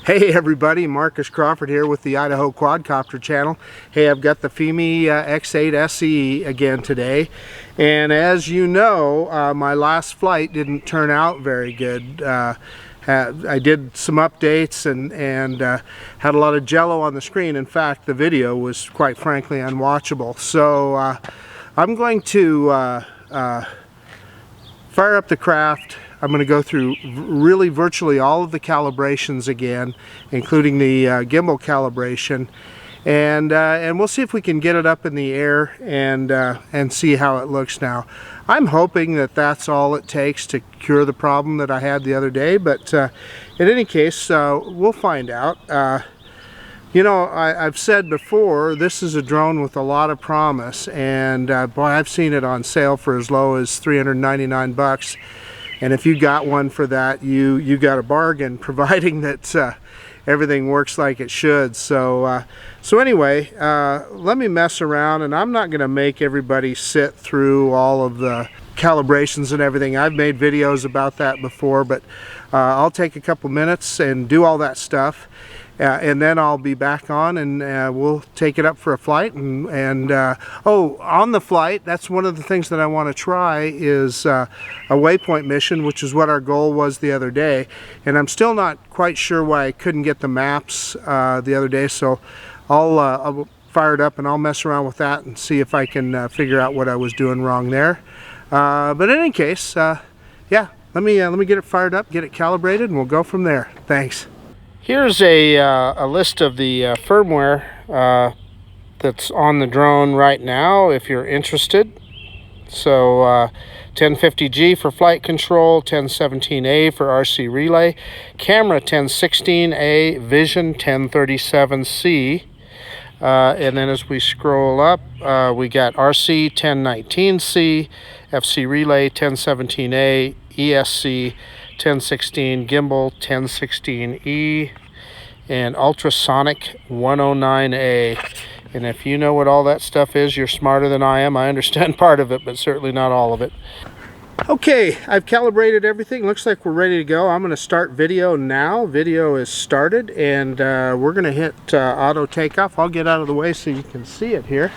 Hey everybody, Marcus Crawford here with the Idaho Quadcopter channel. Hey, I've got the Fimi X8 SE again today, and as you know, my last flight didn't turn out very good. I did some updates and had a lot of jello on the screen. In fact, the video was quite frankly unwatchable. So I'm going to fire up the craft. I'm going to go through really virtually all of the calibrations again, including the gimbal calibration, and we'll see if we can get it up in the air and see how it looks now. I'm hoping that that's all it takes to cure the problem that I had the other day, but in any case, we'll find out. You know, I've said before, this is a drone with a lot of promise, and boy, I've seen it on sale for as low as $399. And if you got one for that, you got a bargain, providing that everything works like it should. So anyway, let me mess around, and I'm not going to make everybody sit through all of the calibrations and everything. I've made videos about that before, but I'll take a couple minutes and do all that stuff. And then I'll be back on, and we'll take it up for a flight. Oh, on the flight, that's one of the things that I want to try is a Waypoint mission, which is what our goal was the other day. And I'm still not quite sure why I couldn't get the maps the other day. So I'll fire it up and I'll mess around with that and see if I can figure out what I was doing wrong there. But in any case, yeah, let me get it fired up, get it calibrated, and we'll go from there. Thanks. Here's a list of the firmware that's on the drone right now if you're interested. So 1050G for flight control, 1017A for RC relay, camera 1016A, vision 1037C, and then as we scroll up, we got RC 1019C, FC relay 1017A, ESC 1016, gimbal 1016E, and ultrasonic 109A. And if you know what all that stuff is, you're smarter than I am. I understand part of it, but certainly not all of it. Okay, I've calibrated everything. Looks like we're ready to go. I'm going to start video now. Video is started, and we're going to hit auto takeoff. I'll get out of the way so you can see it here.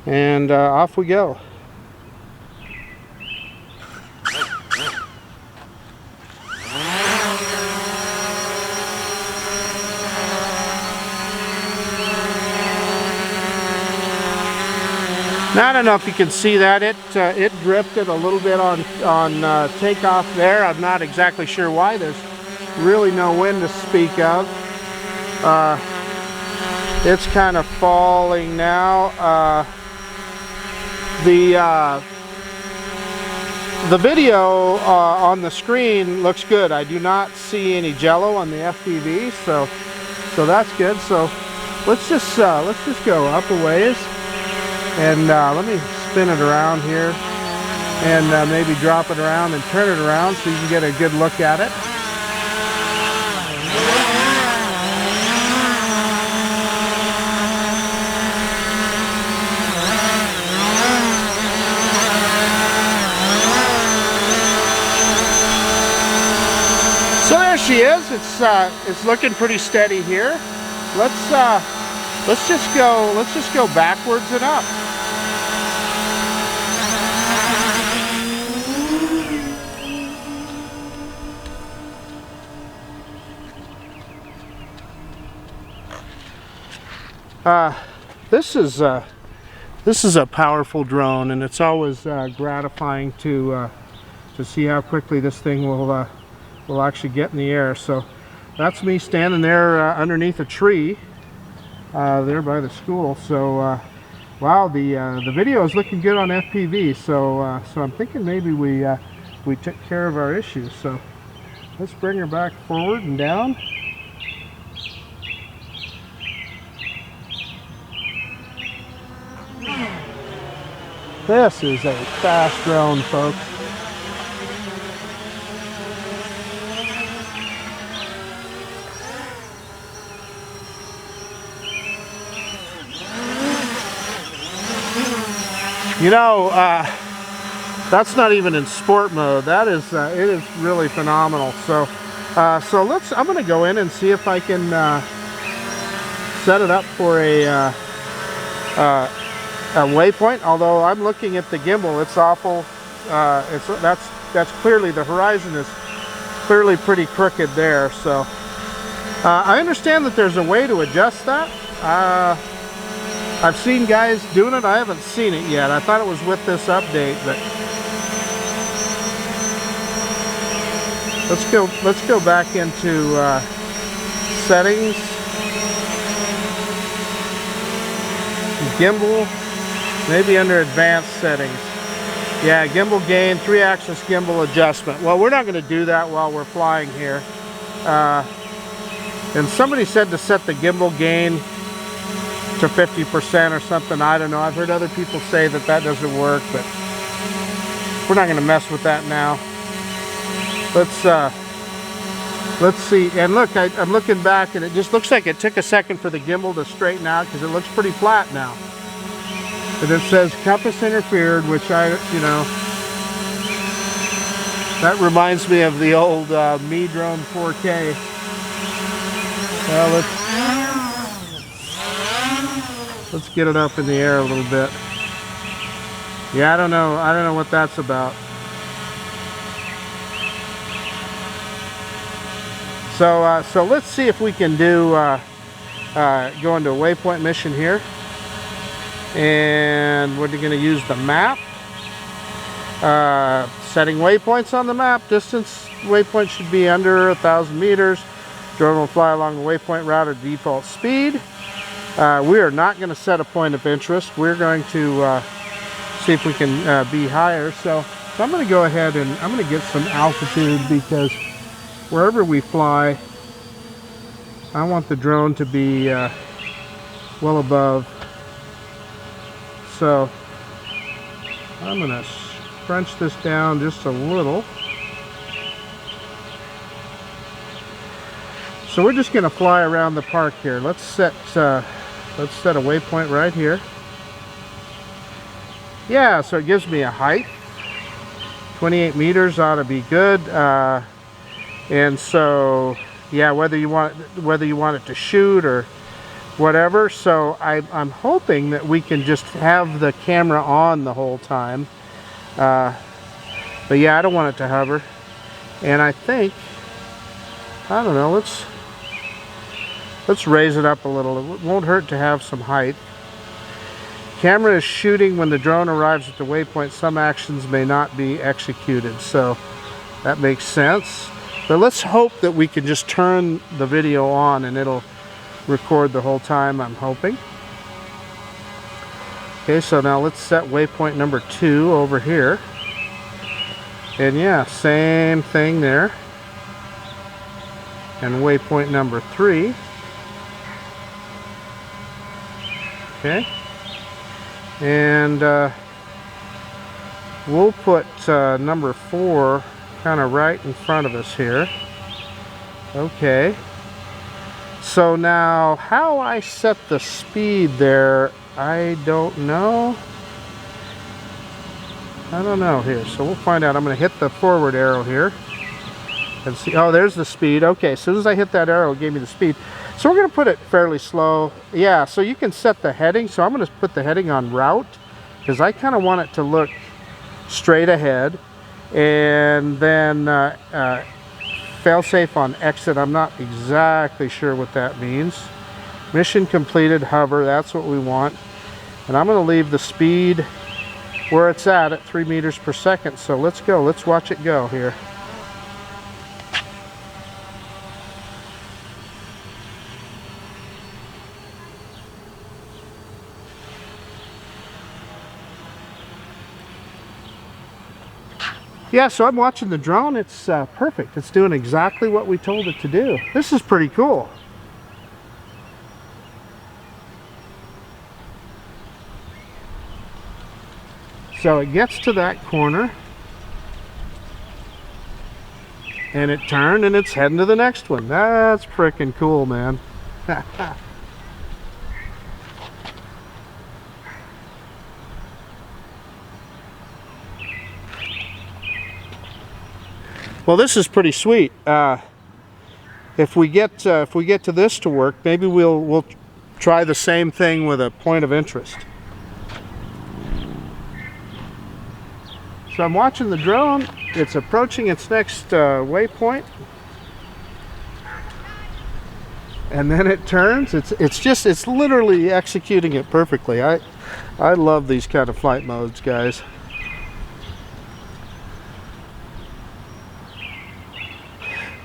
And off we go. Now, I don't know if you can see that. It drifted a little bit on takeoff there. I'm not exactly sure why. There's really no wind to speak of. It's kind of falling now. The video on the screen looks good. I do not see any jello on the FPV, so that's good. So let's just go up a ways. And let me spin it around here and maybe drop it around and turn it around so you can get a good look at it. So there she is. It's looking pretty steady here. Let's just go backwards and up. This is a powerful drone, and it's always gratifying to see how quickly this thing will actually get in the air. So that's me standing there underneath a tree there by the school. So wow, the video is looking good on FPV. So I'm thinking maybe we took care of our issues. So let's bring her back forward and down. This is a fast drone, folks. You know, that's not even in sport mode. That is, it is really phenomenal. So So I'm going to go in and see if I can set it up for a waypoint. Although I'm looking at the gimbal, it's awful. That's clearly, the horizon is clearly pretty crooked there. So I understand that there's a way to adjust that. I've seen guys doing it. I haven't seen it yet. I thought it was with this update, but let's go back into settings, gimbal, maybe under advanced settings. Yeah, gimbal gain, 3-axis gimbal adjustment. Well, we're not going to do that while we're flying here. And somebody said to set the gimbal gain to 50% or something. I don't know. I've heard other people say that that doesn't work, but we're not going to mess with that now. Let's see. And look, I'm looking back, and it just looks like it took a second for the gimbal to straighten out, because it looks pretty flat now. And it says compass interfered, which you know, that reminds me of the old Me Drone 4K. Well, let's get it up in the air a little bit. Yeah, I don't know what that's about. So let's see if we can do go into a waypoint mission here, and we're going to use the map. Setting waypoints on the map. Distance waypoint should be under 1,000 meters. Drone will fly along the waypoint route at default speed. We are not going to set a point of interest. We're going to see if we can be higher. So I'm going to go ahead and I'm going to get some altitude, because wherever we fly, I want the drone to be well above. So I'm going to crunch this down just a little. So we're just going to fly around the park here. Let's set a waypoint right here. Yeah, so it gives me a height. 28 meters ought to be good. And so, yeah, whether you want it to shoot or whatever. So I'm hoping that we can just have the camera on the whole time. But yeah, I don't want it to hover. And I think, I don't know, let's raise it up a little. It won't hurt to have some height. Camera is shooting when the drone arrives at the waypoint. Some actions may not be executed. So that makes sense. But let's hope that we can just turn the video on and it'll record the whole time, I'm hoping. Okay, so now let's set waypoint number 2 over here. And yeah, same thing there. And waypoint number 3. Okay. And we'll put number 4 kind of right in front of us here. Okay. So now how I set the speed there, I don't know. Here. So we'll find out. I'm going to hit the forward arrow here and see. Oh, there's the speed. Okay, as soon as I hit that arrow, it gave me the speed. So we're going to put it fairly slow. Yeah, so you can set the heading. So I'm going to put the heading on route, because I kind of want it to look straight ahead. And then fail-safe on exit. I'm not exactly sure what that means. Mission completed, hover. That's what we want. And I'm going to leave the speed where it's at 3 meters per second. So let's go. Let's watch it go here. Yeah, so I'm watching the drone. It's perfect. It's doing exactly what we told it to do. This is pretty cool. So it gets to that corner, and it turned, and it's heading to the next one. That's freaking cool, man. Well, this is pretty sweet. if we get to this to work, maybe we'll try the same thing with a point of interest. So I'm watching the drone. It's approaching its next waypoint, and then it turns. It's literally executing it perfectly. I love these kind of flight modes, guys.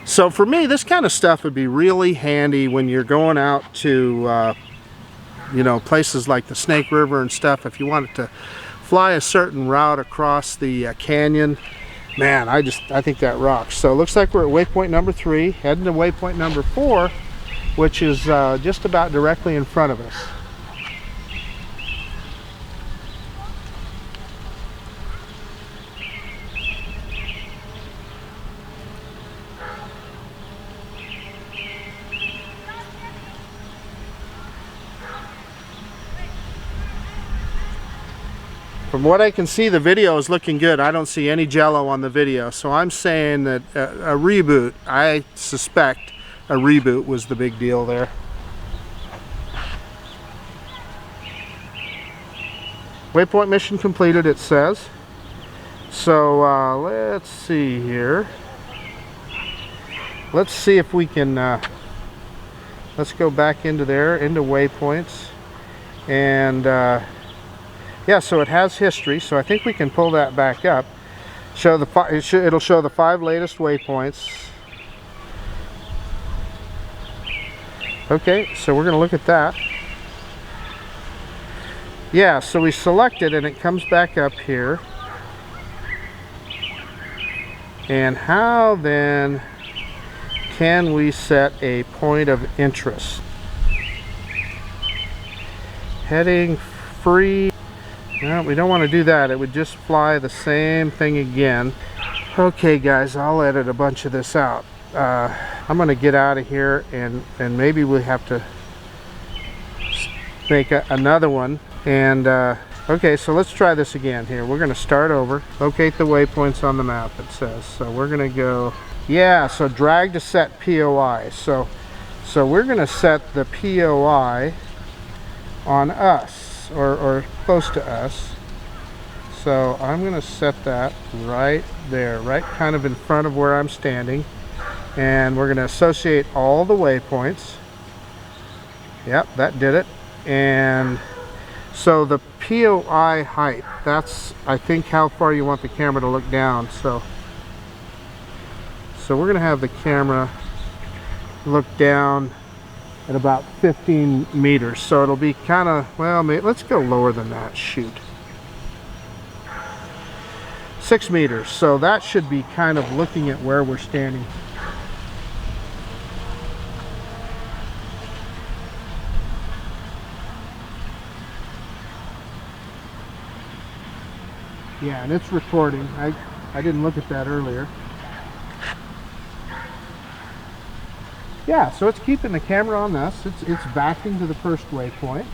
So for me, this kind of stuff would be really handy when you're going out to you know, places like the Snake River and stuff. If you wanted to fly a certain route across the canyon, man, I think that rocks. So it looks like we're at waypoint number 3, heading to waypoint number 4, which is just about directly in front of us. From what I can see, the video is looking good. I don't see any jello on the video, so I'm saying that a reboot, I suspect a reboot was the big deal there. Waypoint mission completed, it says. So let's see here. Let's see if we can, let's go back into there, into waypoints, and yeah, so it has history, so I think we can pull that back up. It'll show the 5 latest waypoints. Okay, so we're going to look at that. Yeah, so we select it and it comes back up here. And how then can we set a point of interest? Heading free. No, we don't want to do that. It would just fly the same thing again. Okay guys, I'll edit a bunch of this out. I'm going to get out of here, and maybe we have to make another one. And okay, so let's try this again here. We're going to start over. Locate the waypoints on the map, it says. So we're going to go, yeah, so drag to set POI. So we're going to set the POI on us. Or close to us. So I'm going to set that right there, right kind of in front of where I'm standing, and we're going to associate all the waypoints. Yep, that did it. And so the POI height, that's I think how far you want the camera to look down. So we're going to have the camera look down at about 15 meters, so it'll be kind of, well, let's go lower than that. Shoot, 6 meters, so that should be kind of looking at where we're standing. Yeah, and it's recording. I didn't look at that earlier. Yeah, so it's keeping the camera on us. It's backing to the first waypoint.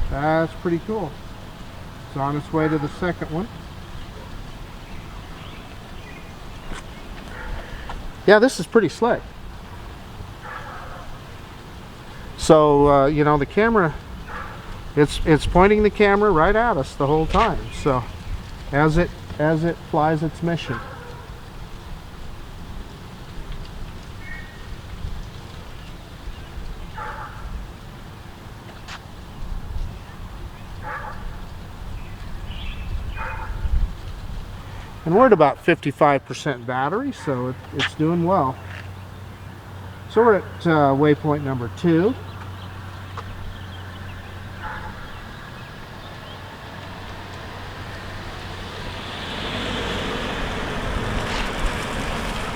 That's pretty cool. It's on its way to the second one. Yeah, this is pretty slick. So you know, the camera, it's pointing the camera right at us the whole time. So as it flies its mission. And we're at about 55% battery, so it's doing well. So we're at waypoint number 2.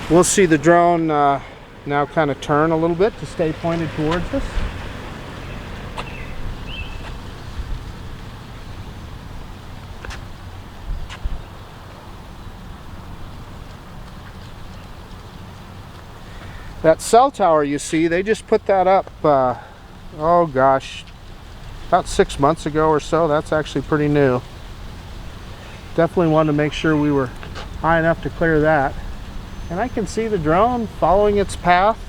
We'll see the drone now kind of turn a little bit to stay pointed towards us. That cell tower you see, they just put that up, oh gosh, about 6 months ago or so. That's actually pretty new. definitely wanted to make sure we were high enough to clear that. And I can see the drone following its path.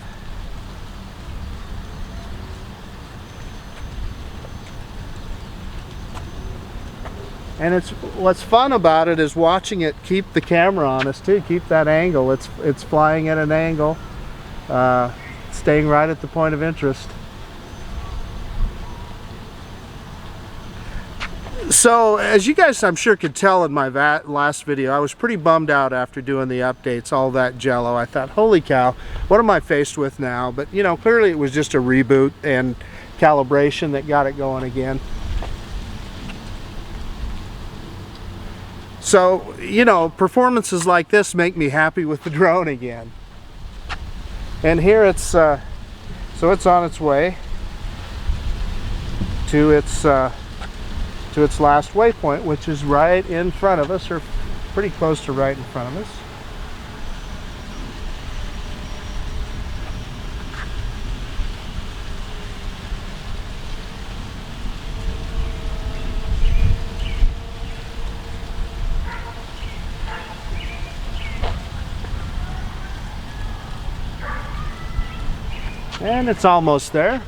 And what's fun about it is watching it keep the camera on us too, keep that angle. It's flying at an angle, staying right at the point of interest. So as you guys I'm sure could tell in my last video, I was pretty bummed out after doing the updates, all that jello. I thought, holy cow, what am I faced with now? But you know, clearly it was just a reboot and calibration that got it going again. So, you know, performances like this make me happy with the drone again. And here it's, so it's on its way to its last waypoint, which is right in front of us, or pretty close to right in front of us. And it's almost there.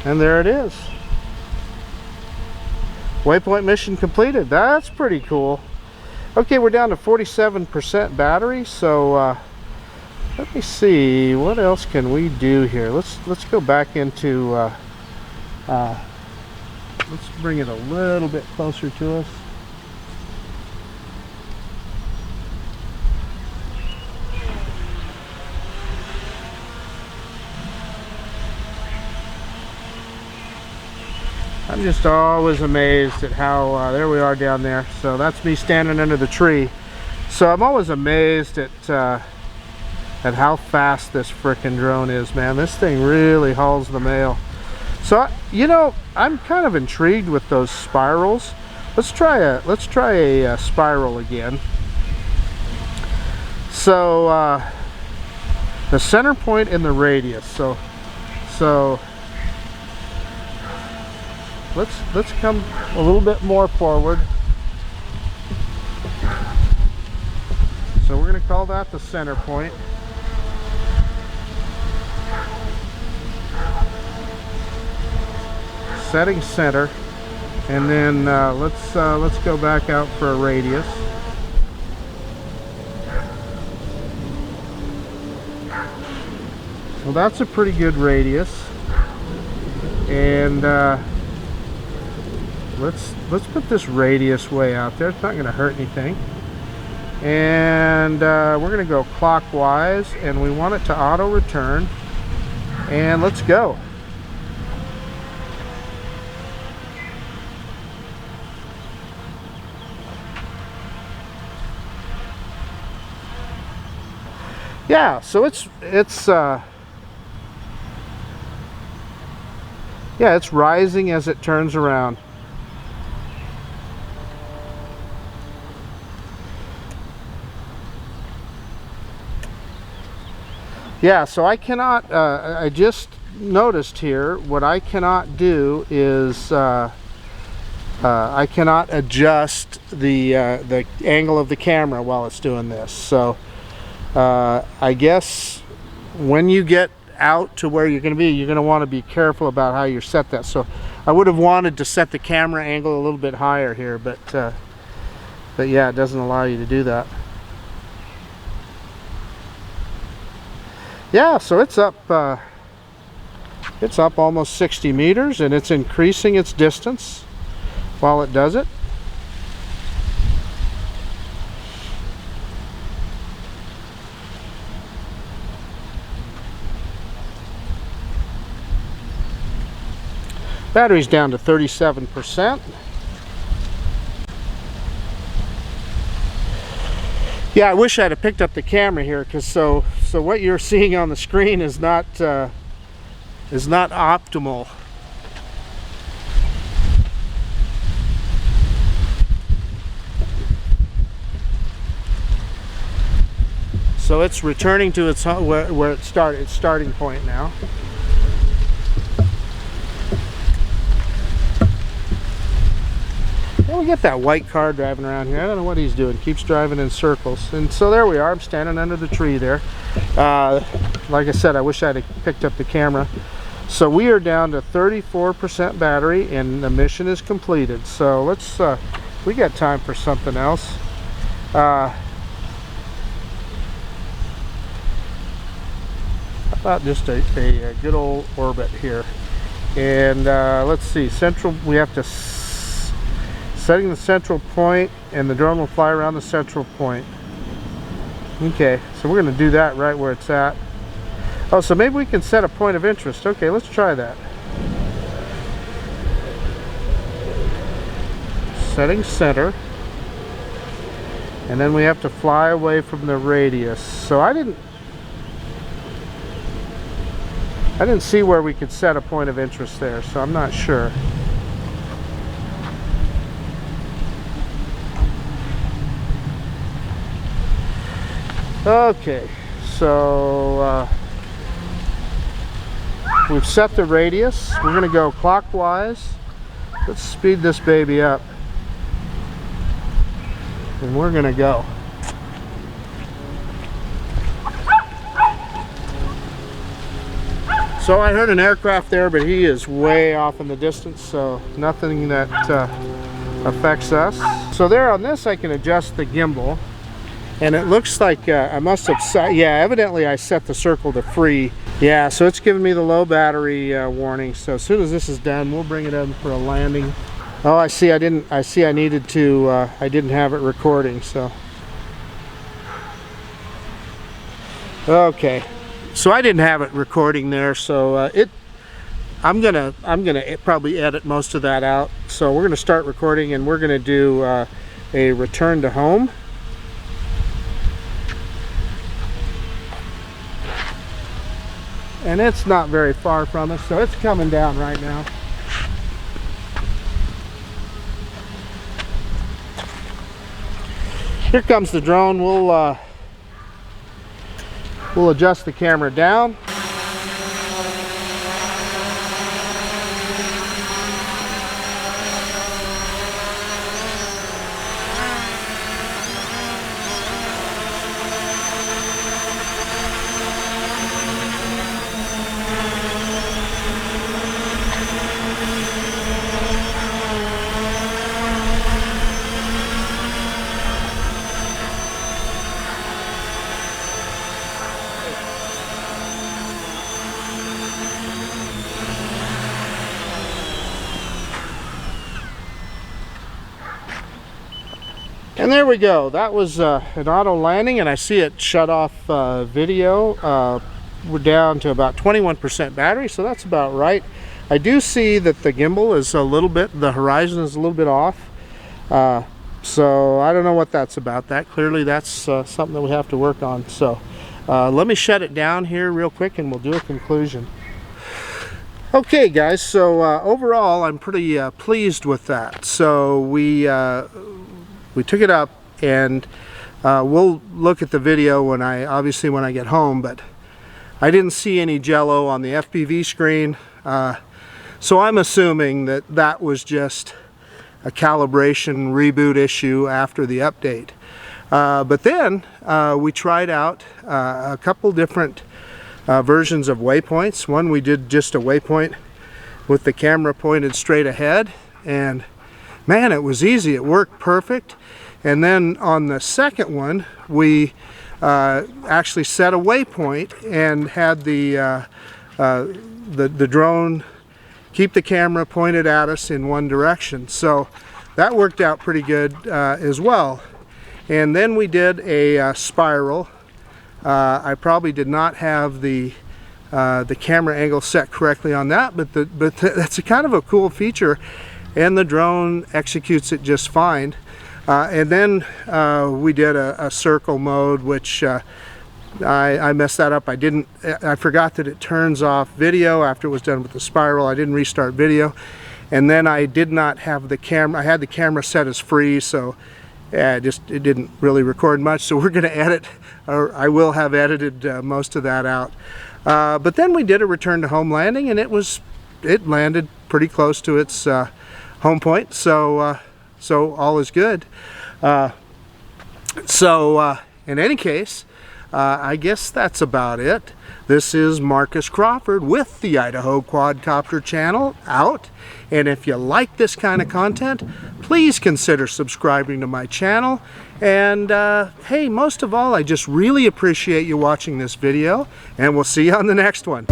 And there it is. Waypoint mission completed. That's pretty cool. Okay, we're down to 47% battery, so let me see, what else can we do here? Let's go back into let's bring it a little bit closer to us. I'm just always amazed at how, there we are down there. So that's me standing under the tree. So I'm always amazed at how fast this frickin' drone is, man. This thing really hauls the mail. So, you know, I'm kind of intrigued with those spirals. Let's try a spiral again. So, the center point and the radius. So let's come a little bit more forward. So we're going to call that the center point. Setting center, and then let's go back out for a radius. Well, that's a pretty good radius, and let's put this radius way out there. It's not going to hurt anything. And we're going to go clockwise, and we want it to auto return. And let's go. Yeah, so it's rising as it turns around. Yeah, so I cannot, I just noticed here, what I cannot do is I cannot adjust the angle of the camera while it's doing this. So I guess when you get out to where you're going to be, you're going to want to be careful about how you set that. So I would have wanted to set the camera angle a little bit higher here, but yeah, it doesn't allow you to do that. Yeah, so it's up almost 60 meters, and it's increasing its distance while it does it. Battery's down to 37%. Yeah, I wish I'd have picked up the camera here, because so what you're seeing on the screen is not optimal. So it's returning to its where it started, its starting point now. And we get that white car driving around here. I don't know what he's doing. Keeps driving in circles. And so there we are. I'm standing under the tree there. Like I said, I wish I'd have picked up the camera. So we are down to 34% battery and the mission is completed. So let's, we got time for something else. How about just a good old orbit here. And let's see, central, we have to setting the central point, and the drone will fly around the central point. Okay, so we're going to do that right where it's at. Oh, so maybe we can set a point of interest. Okay, let's try that. Setting center. And then we have to fly away from the radius. So I didn't see where we could set a point of interest there, so I'm not sure. Okay, so we've set the radius. We're going to go clockwise. Let's speed this baby up. And we're going to go. So I heard an aircraft there, but he is way off in the distance, so nothing that affects us. So there on this I can adjust the gimbal, and it looks like I must have set, yeah, evidently I set the circle to free. Yeah, so it's giving me the low battery warning. So as soon as this is done, we'll bring it in for a landing. Oh, I see. I needed to. I didn't have it recording. So okay. So I didn't have it recording there, so I'm gonna probably edit most of that out. So we're gonna start recording, and we're gonna do a return to home. And it's not very far from us, so it's coming down right now. Here comes the drone. We'll adjust the camera down. And there we go. That was an auto landing, and I see it shut off video. We're down to about 21% battery, so that's about right. I do see that the gimbal is a little bit, the horizon is a little bit off. So I don't know what that's about. Clearly that's something that we have to work on. So let me shut it down here real quick and we'll do a conclusion. Okay guys, so overall I'm pretty pleased with that. So we took it up, and we'll look at the video when I get home, but I didn't see any jello on the FPV screen, so I'm assuming that was just a calibration reboot issue after the update. But then we tried out a couple different versions of waypoints. One, we did just a waypoint with the camera pointed straight ahead, and man, it was easy. It worked perfect. And then on the second one, we actually set a waypoint and had the drone keep the camera pointed at us in one direction. So that worked out pretty good as well. And then we did a spiral. I probably did not have the camera angle set correctly on that, but that's a kind of a cool feature, and the drone executes it just fine. And then we did a circle mode, which I messed that up. I forgot that it turns off video after it was done with the spiral. I didn't restart video. And then I did not have the camera. I had the camera set as free, so it didn't really record much. So we're going to edit, or I will have edited most of that out. But then we did a return to home landing, and it landed pretty close to its home point. So so all is good. In any case, I guess that's about it. This is Marcus Crawford with the Idaho Quadcopter channel out. And if you like this kind of content, please consider subscribing to my channel. And hey, most of all, I just really appreciate you watching this video, and we'll see you on the next one.